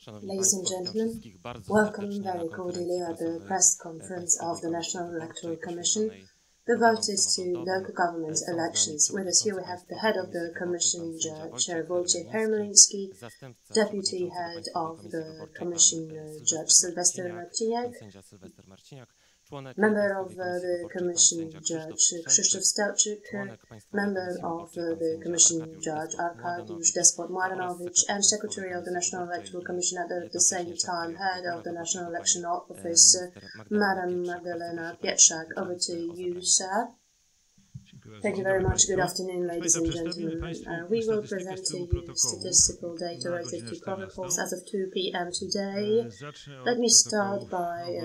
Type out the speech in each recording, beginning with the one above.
Ladies and gentlemen, welcome very cordially at the press conference of the National Electoral Commission devoted to local government elections. With us here we have the head of the Commission, Judge Wojciech Hermeliński, deputy head of the Commission, Judge Sylwester Marciniak, member of the Commission, Judge Krzysztof Stelczyk, member of the Commission, Judge Arkadiusz Despot-Mladenowicz, and Secretary of the National Electoral Commission at the same time, Head of the National Election Office, Madam Magdalena Pietrzak. Over to you, sir. Thank you very much. Good afternoon, ladies and gentlemen. We will present to you statistical data related to protocols as of 2 p.m. today. Let me start by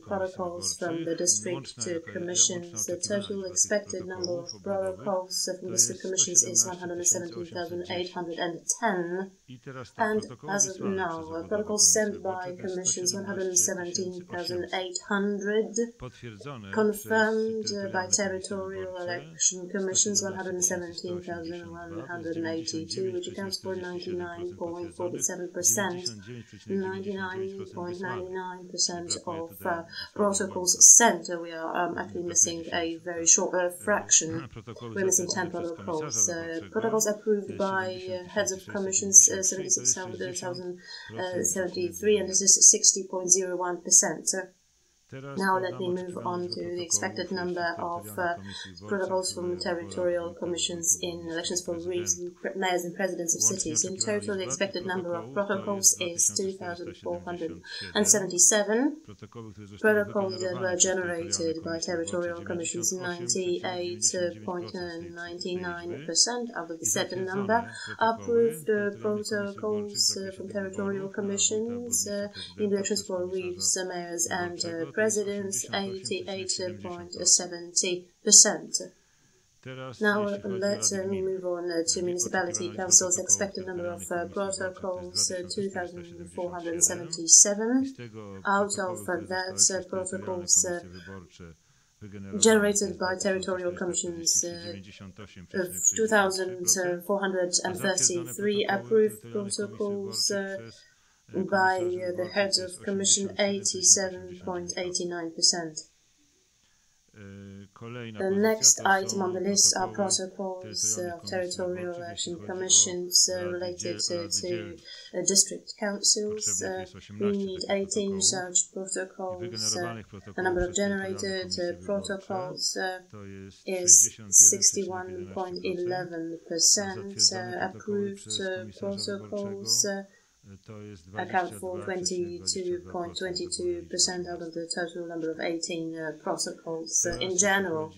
protocols from the district commissions. The total expected number of protocols from district commissions is 117,810. And as of now, protocols sent by commissions 117,800, confirmed by territorial election commissions 117,182, which accounts for 99.47%. 99.99% of protocols sent. We are actually missing a very short fraction. We're missing 10 protocols. Protocols approved by heads of commissions 76,073, and this is 60.01%. Now let me move on to the expected number of protocols from territorial commissions in elections for mayors and presidents of cities. In total, the expected number of protocols is 2,477. Protocols that were generated by territorial commissions, 98.99% out of the set number. Approved protocols from territorial commissions in elections for mayors and presidents, 88.70%. Now let me move on to municipality councils. Expected number of protocols 2,477. Out of that, protocols generated by territorial commissions 2,433. Approved protocols by the heads of commission, 87.89%. The next item on the list are protocols of territorial election commissions related to district councils. We need 18 such protocols. The number of generated protocols is 61.11%. Approved protocols account for 22.22% out of the total number of 18 protocols in general.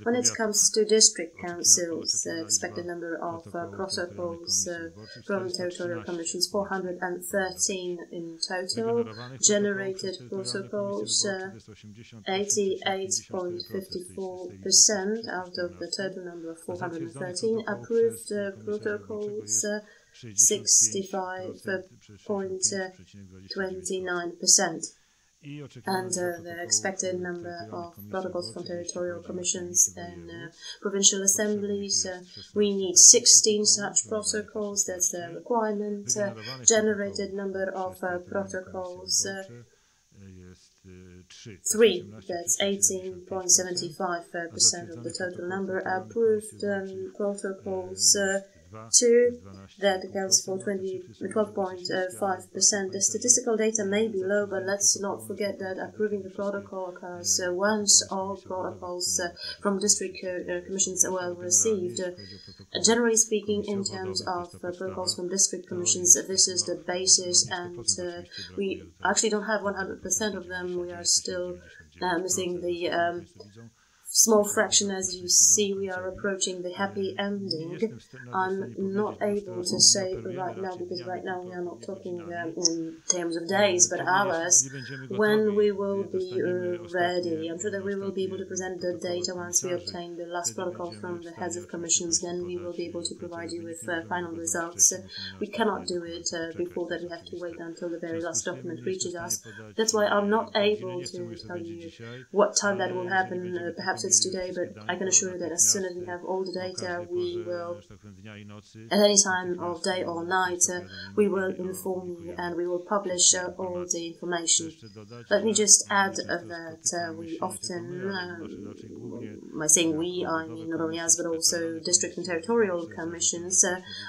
When it comes to district councils, the expected number of protocols from territorial commissions, 413 in total. Generated protocols, 88.54% out of the total number of 413. Approved protocols, 65.29%. And the expected number of protocols from territorial commissions and provincial assemblies, we need 16 such protocols. That's the requirement. Generated number of protocols, 3. That's 18.75% of the total number. Approved protocols, 2, that accounts for 12.5%. The statistical data may be low, but let's not forget that approving the protocol occurs once all protocols from district commissions are well received. Generally speaking, in terms of protocols from district commissions, this is the basis, and we actually don't have 100% of them. We are still missing the small fraction. As you see, we are approaching the happy ending. I'm not able to say right now, because right now we are not talking in terms of days, but hours, when we will be ready. I'm sure that we will be able to present the data once we obtain the last protocol from the heads of commissions. Then we will be able to provide you with final results. We cannot do it before that. We have to wait until the very last document reaches us. That's why I'm not able to tell you what time that will happen. Perhaps methods today, but I can assure you that as soon as we have all the data, we will, at any time of day or night, we will inform you and we will publish all the information. Let me just add that we often, by saying we, I mean not only us, but also district and territorial commissions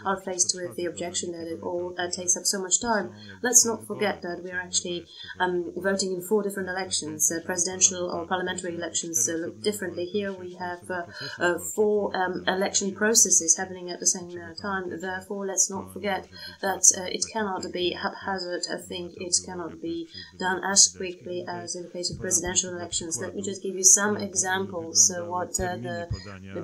are faced with the objection that it all takes up so much time. Let's not forget that we are actually voting in 4 different elections. Presidential or parliamentary elections look differently. Here we have 4 election processes happening at the same time. Therefore, let's not forget that it cannot be haphazard. I think it cannot be done as quickly as in the case of presidential elections. Let me just give you some examples what the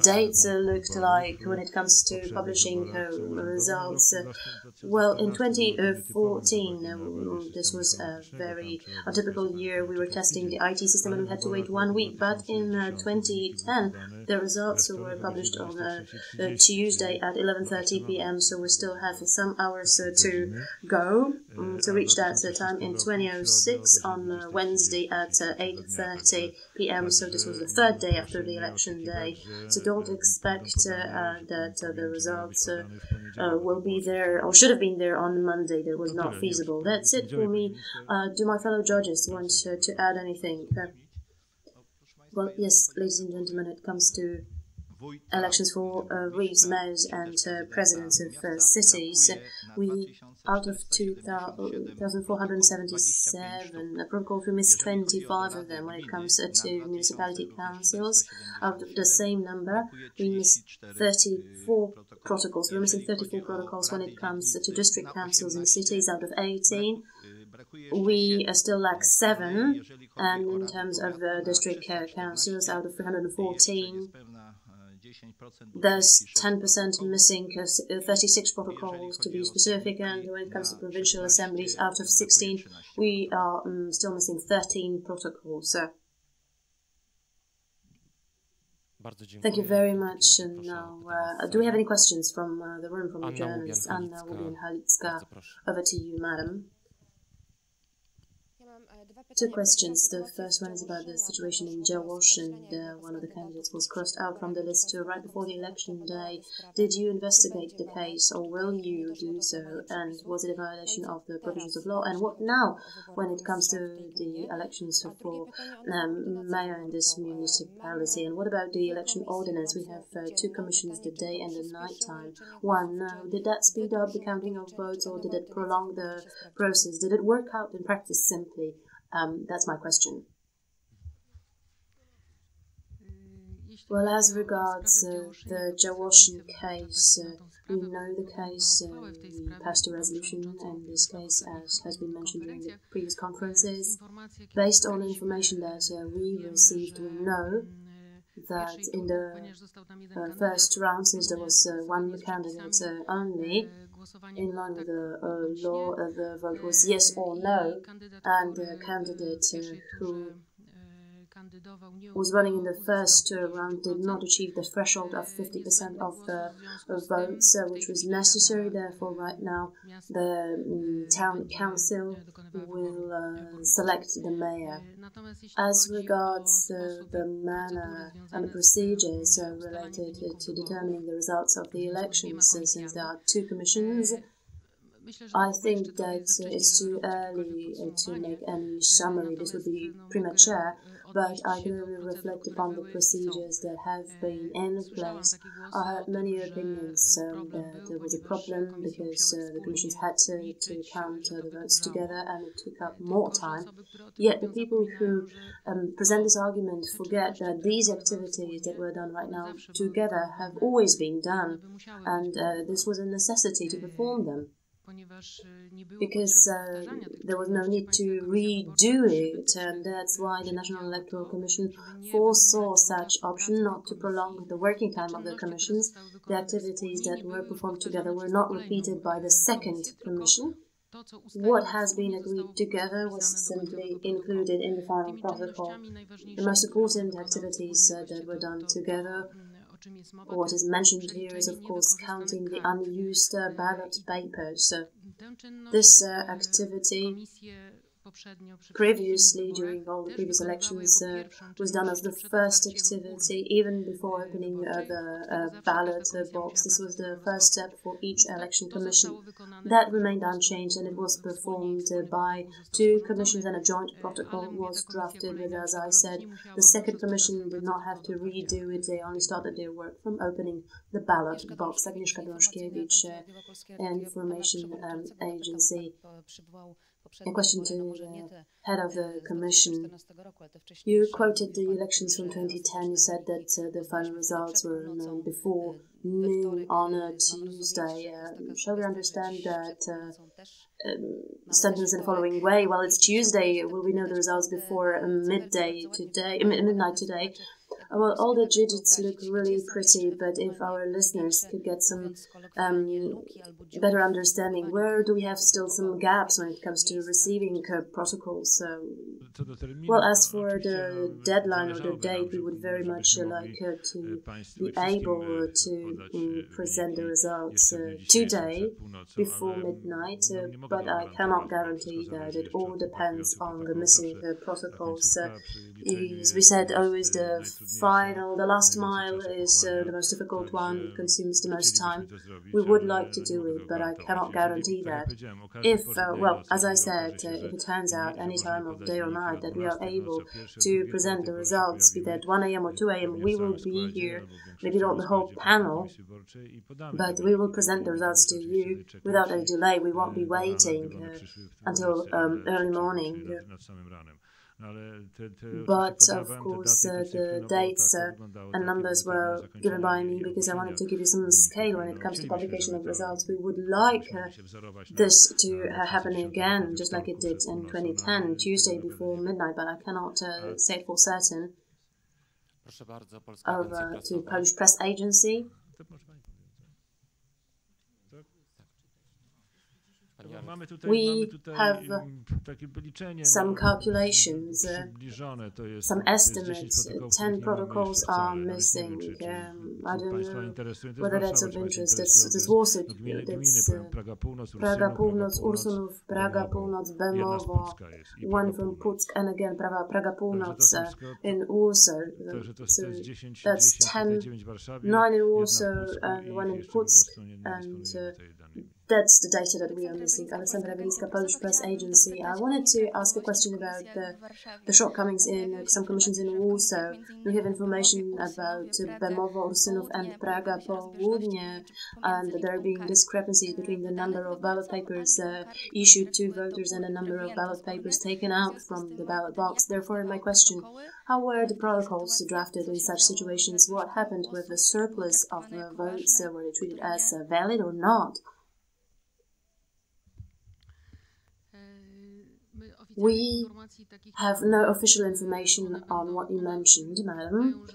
dates looked like when it comes to publishing results. Well, in 2014, this was a very atypical year. We were testing the IT system and we had to wait 1 week. But in 2010, the results were published on Tuesday at 11:30 p.m. So we still have some hours to go to reach that time. In 2006, on Wednesday at 8:30 p.m. So this was the 3rd day after the election day. So don't expect that the results will be there or should have been there on Monday. That was not feasible. That's it for me. Do my fellow judges want to add anything? Well, yes, ladies and gentlemen, it comes to elections for reeves, mayors and presidents of cities. We, out of 2,477 protocols, we missed 25 of them. When it comes to municipality councils, out of the same number, we missed 34 protocols. We're missing 34 protocols when it comes to district councils in cities. Out of 18, we still lack 7, and in terms of district councils, out of 314, there's 10% missing, 36 protocols to be specific, and when it comes to provincial assemblies, out of 16, we are still missing 13 protocols. So, thank you very much. And now, do we have any questions from the room, from the journalists? Anna Łubian-Halicka, over to you, madam. 2 questions. The first one is about the situation in Działosz, and one of the candidates was crossed out from the list right before the election day. Did you investigate the case, or will you do so? And was it a violation of the provisions of law? And what now, when it comes to the elections for mayor in this municipality? And what about the election ordinance? We have 2 commissions, the day and the night time. One, did that speed up the counting of votes, or did it prolong the process? Did it work out in practice simply? That's my question. Well, as regards the Działosz case, we know the case. We passed a resolution in this case, as has been mentioned during the previous conferences. Based on information that we received, we know that in the first round, since there was 1 candidate only, in line with the law, the vote was yes or no, and the candidate who was running in the first round did not achieve the threshold of 50% of the votes, which was necessary. Therefore, right now, the town council will select the mayor. As regards the manner and the procedures related to determining the results of the elections, since there are 2 commissions, I think that it's too early to make any summary. This would be premature, but I can only reflect upon the procedures that have been in place. I heard many opinions that there was a problem because the commissions had to count the votes together and it took up more time. Yet the people who present this argument forget that these activities that were done right now together have always been done, and this was a necessity to perform them, because there was no need to redo it, and that's why the National Electoral Commission foresaw such option, not to prolong the working time of the commissions. The activities that were performed together were not repeated by the second commission. What has been agreed together was simply included in the final protocol. The most important activities that were done together, what is mentioned here is, of course, counting the unused ballot papers. This activity previously, during all the previous elections, was done as the first activity, even before opening the ballot box. This was the first step for each election commission. That remained unchanged, and it was performed by 2 commissions, and a joint protocol was drafted with, as I said, the second commission did not have to redo it. They only started their work from opening the ballot box. Agnieszka Dążkiewicz, Information Agency. A question to the head of the commission. You quoted the elections from 2010. You said that the final results were known before noon on a Tuesday. Shall we understand that sentence in the following way? Well, it's Tuesday. Will we know the results before midnight today? Well, all the digits look really pretty, but if our listeners could get some better understanding, where do we have still some gaps when it comes to receiving protocols? Well, as for the deadline or the date, we would very much like to be able to present the results today before midnight, but I cannot guarantee that. It all depends on the missing protocols. As we said, always the last mile is the most difficult one. It consumes the most time. We would like to do it, but I cannot guarantee that. If, well, as I said, if it turns out any time of day or night that we are able to present the results, be that 1 a.m. or 2 a.m., we will be here, maybe not the whole panel, but we will present the results to you without any delay. We won't be waiting until early morning. But, of course, the dates and numbers were given by me because I wanted to give you some scale when it comes to publication of results. We would like this to happen again, just like it did in 2010, Tuesday before midnight, but I cannot say for certain. Over to Polish Press Agency. We have some calculations, some estimates. 10 protocols are missing. I don't know whether that's of interest. That's Warsaw, that's Praga Północ, Ursunów, Praga Północ, Bemowo, one from Puck, and again Praga Północ in Warsaw. So that's 10, 9 in Warsaw and 1 in Puck, and that's the data that we are missing. Alessandra Wieliska, Polish Press Agency. I wanted to ask a question about the shortcomings in some commissions in Warsaw. We have information about Bemowo, Ursunów and Praga Południe, and there are being discrepancies between the number of ballot papers issued to voters and the number of ballot papers taken out from the ballot box. Therefore, my question, how were the protocols drafted in such situations? What happened with the surplus of votes? Were they treated as valid or not? We have no official information on what you mentioned, madam.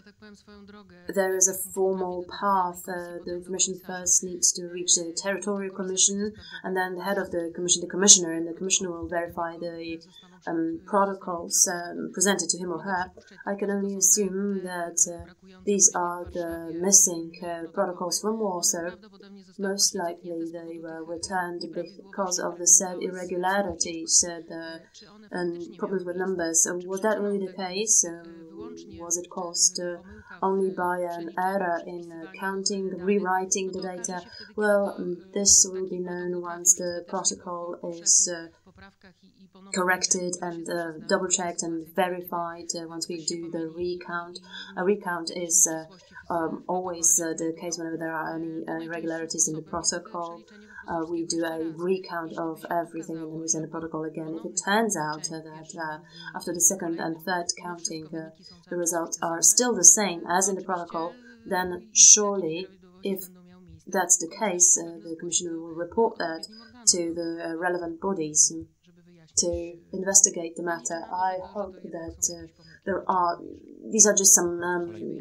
There is a formal path. The commission first needs to reach the territorial commission, and then the head of the commission, the commissioner, and the commissioner will verify the protocols presented to him or her. I can only assume that these are the missing protocols from Warsaw. Most likely they were returned because of the said irregularities and problems with numbers. Was that really the case? Was it caused only by an error in counting, rewriting the data? Well, this will be known once the protocol is corrected and double-checked and verified once we do the recount. A recount is always the case whenever there are any irregularities in the protocol. We do a recount of everything and then we send the protocol again. If it turns out that after the second and third counting the results are still the same as in the protocol, then surely, if that's the case, the Commissioner will report that to the relevant bodies to investigate the matter. I hope that these are just some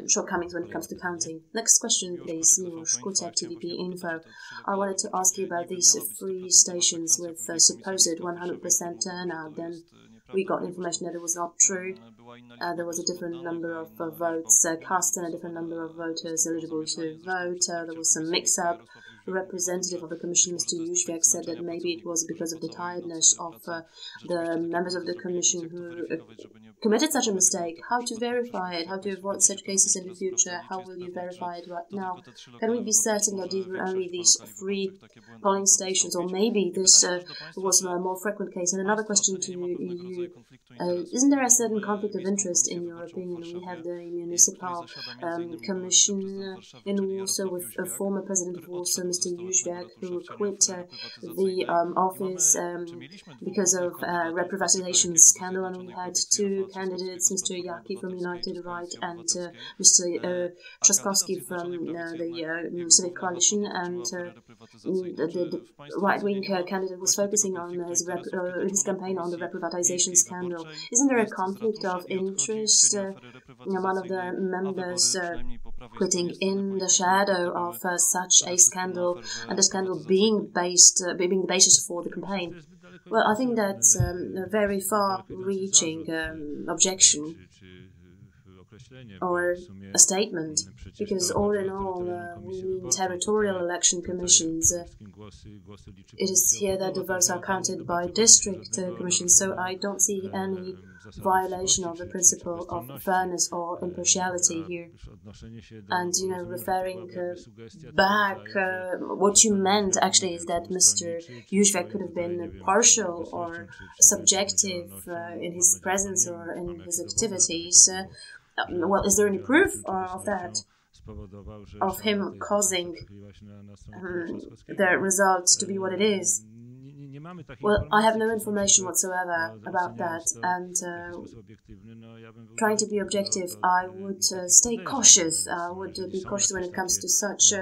shortcomings when it comes to counting. Next question, please, Miłosz Kuciak, TVP Info. I wanted to ask you about these 3 stations with supposed 100% turnout. Then we got information that it was not true. There was a different number of votes cast and a different number of voters eligible to vote. There was some mix-up. representative of the Commission, Mr. Jóźwiak, said that maybe it was because of the tiredness of the members of the Commission who committed such a mistake. How to verify it? How to avoid such cases in the future? How will you verify it right now? Can we be certain that these were only these 3 polling stations, or maybe this was a more frequent case? And another question to you, isn't there a certain conflict of interest in your opinion? We have the Municipal Commission in Warsaw with a former president of Warsaw, Mr. Jóźwiak, who quit the office because of reprivatization scandal, and we had 2 candidates, Mr. Jaki from United Right and Mr. Trzaskowski from the Civic Coalition, and the right-wing candidate was focusing on his campaign on the reprivatization scandal. Isn't there a conflict of interest? One of the members quitting in the shadow of such a scandal, and the scandal being the basis for the campaign. Well, I think that's a very far-reaching objection or a statement, because all in all, we mean territorial election commissions. It is here that the votes are counted by district commissions, so I don't see any violation of the principle of fairness or impartiality here. And, referring back, what you meant actually is that Mr. Jóźwiak could have been partial or subjective in his presence or in his activities. Well, is there any proof of that? Of him causing the result to be what it is? Well, I have no information whatsoever about that, and trying to be objective, I would stay cautious. I would be cautious when it comes to such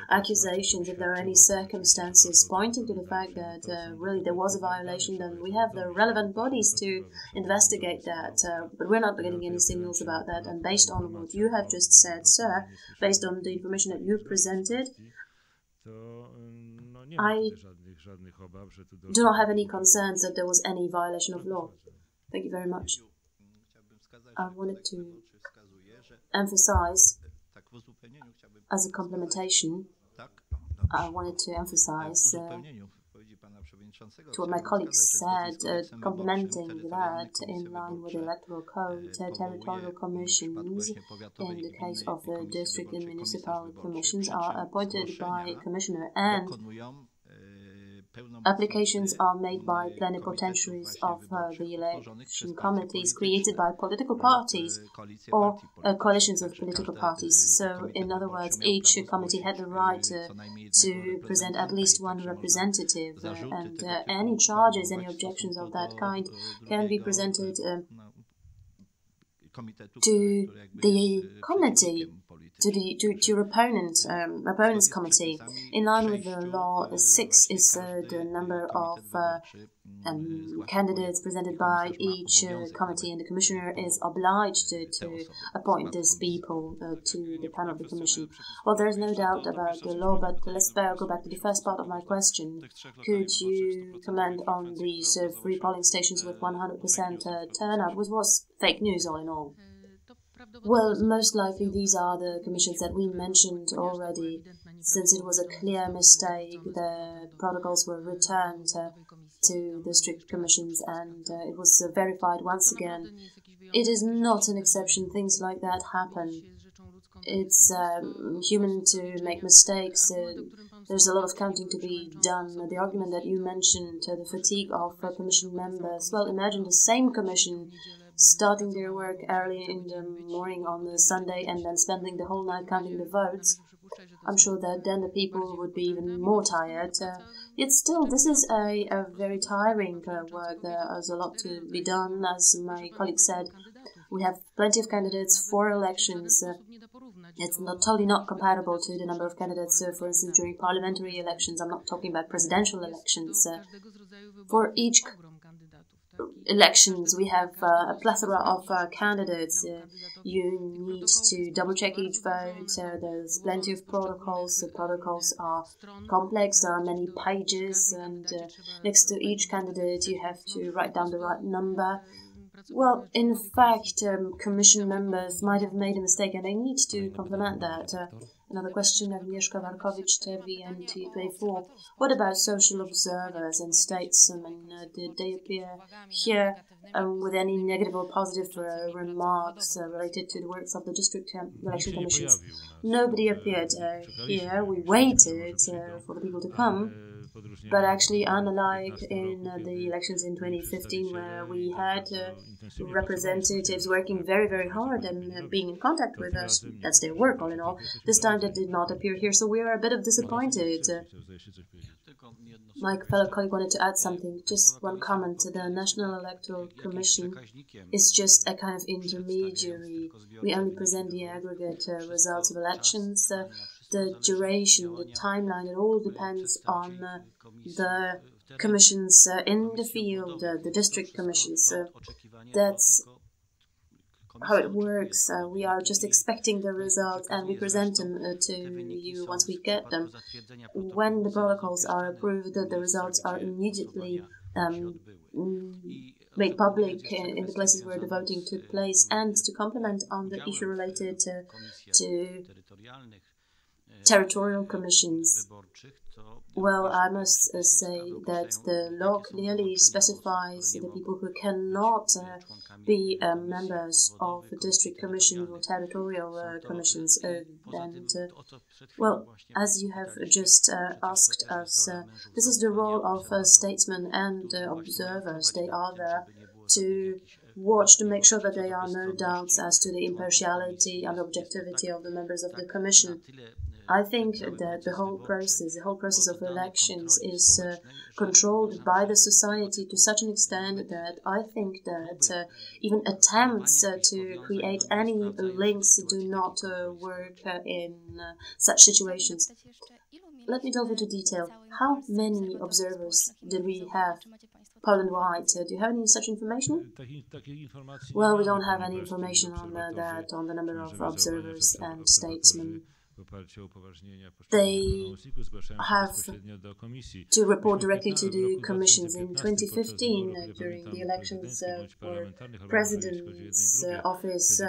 accusations. If there are any circumstances pointing to the fact that really there was a violation, then we have the relevant bodies to investigate that. But we're not getting any signals about that, and based on what you have just said, sir, based on the information that you presented, I do not have any concerns that there was any violation of law. Thank you very much. I wanted to emphasize, as a complementation, I wanted to emphasize to what my colleagues said, complementing that in line with the electoral code, territorial commissions, in the case of the district and municipal commissions, are appointed by a commissioner, and applications are made by plenipotentiaries of the election committees created by political parties or coalitions of political parties. So, in other words, each committee had the right to present at least 1 representative, and any charges, any objections of that kind can be presented to the committee, to your opponent's committee. In line with the law, 6 is the number of candidates presented by each committee, and the commissioner is obliged to appoint these people to the panel of the commission. Well, there's no doubt about the law, but let's go back to the first part of my question. Could you comment on these 3 polling stations with 100% turnout, which was fake news all in all? Well, most likely these are the commissions that we mentioned already. Since it was a clear mistake, the protocols were returned to district commissions, and it was verified once again. It is not an exception. Things like that happen. It's human to make mistakes. There's a lot of counting to be done. The argument that you mentioned, the fatigue of commission members. Well, imagine the same commission starting their work early in the morning on the Sunday and then spending the whole night counting the votes. I'm sure that then the people would be even more tired. Yet still, this is a very tiring work. There's a lot to be done. As my colleague said, we have plenty of candidates for elections. It's totally not comparable to the number of candidates, for instance, during parliamentary elections. I'm not talking about presidential elections. For each elections, we have a plethora of candidates. You need to double-check each vote. There's plenty of protocols. The protocols are complex. There are many pages, and next to each candidate, you have to write down the right number. Well, in fact, commission members might have made a mistake, and they need to complement that. Another question, Agnieszka Warkowicz, TVN 24. What about social observers and statesmen? Did they appear here with any negative or positive remarks related to the works of the district election commissions? Nobody appeared here. We waited for the people to come. But actually, unlike in the elections in 2015, where we had representatives working very, very hard and being in contact with us, that's their work all in all, this time they did not appear here, so we are a bit disappointed. My fellow colleague wanted to add something. Just one comment. The National Electoral Commission is just a kind of intermediary. We only present the aggregate results of elections. The duration, the timeline, it all depends on the commissions in the field, the district commissions. That's how it works. We are just expecting the results and we present them to you once we get them. When the protocols are approved, the results are immediately made public in the places where the voting took place. And to complement on the issue related to territorial commissions, well, I must say that the law clearly specifies the people who cannot be members of the district commission or territorial commissions. Well, as you have just asked us, this is the role of statesmen and observers. They are there to watch, to make sure that there are no doubts as to the impartiality and objectivity of the members of the commission. I think that the whole process of elections is controlled by the society to such an extent that I think that even attempts to create any links do not work in such situations. Let me delve into detail. How many observers did we have Poland-wide? Do you have any such information? Well, we don't have any information on that, on the number of observers and statesmen. They have to report directly to the commissions. In 2015, during the elections for President's office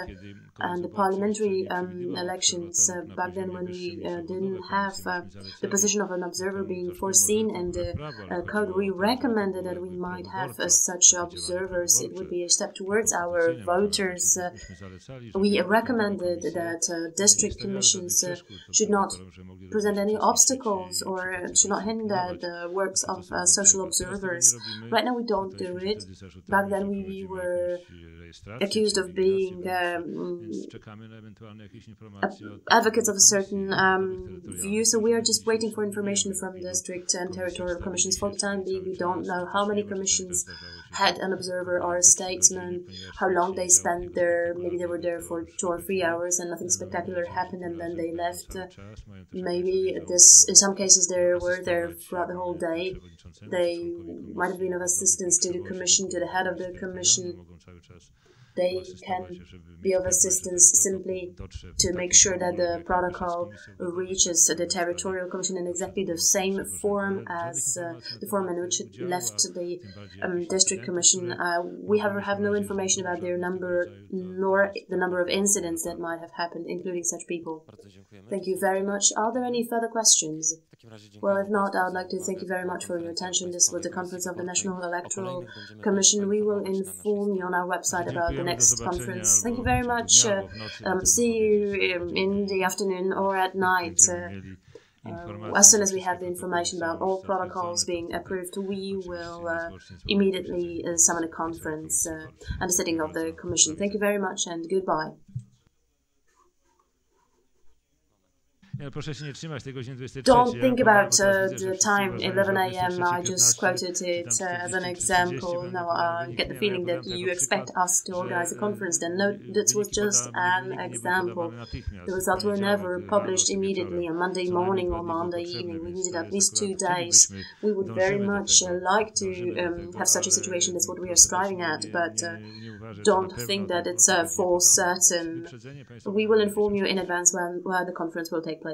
and the parliamentary elections, back then when we didn't have the position of an observer being foreseen in the code, we recommended that we might have such observers. It would be a step towards our voters. We recommended that district commissions should not present any obstacles or should not hinder the works of social observers. Right now we don't do it. Back then we were accused of being advocates of a certain view, so we are just waiting for information from district and territorial commissions. For the time being, we don't know how many commissions had an observer or a statesman, how long they spent there. Maybe they were there for 2 or 3 hours and nothing spectacular happened and then they left. Maybe in some cases they were there throughout the whole day. They might have been of assistance to the commission, to the head of the commission. They can be of assistance simply to make sure that the protocol reaches the territorial commission in exactly the same form as the form in which it left the district commission. We have no information about their number nor the number of incidents that might have happened, including such people. Thank you very much. Are there any further questions? Well, if not, I would like to thank you very much for your attention. This was the conference of the National Electoral Commission. We will inform you on our website about the next conference. Thank you very much. See you in the afternoon or at night. As soon as we have the information about all protocols being approved, we will immediately summon a conference and the sitting of the Commission. Thank you very much and goodbye. Don't think about the time, 11 a.m. I just quoted it as an example. Now I get the feeling that you expect us to organize a conference then. No, that was just an example. The results were never published immediately on Monday morning or Monday evening. We needed at least 2 days. We would very much like to have such a situation. That's what we are striving at, but don't think that it's for certain. We will inform you in advance where the conference will take place.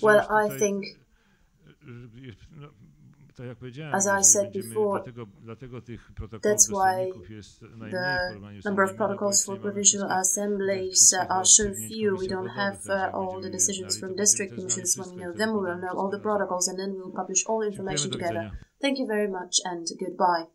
Well, I think As I said before, that's why the number of protocols for provisional assemblies are so few. We don't have all the decisions from district commissions. When we know them, we will know all the protocols, and then we will publish all information together. Thank you very much, and goodbye.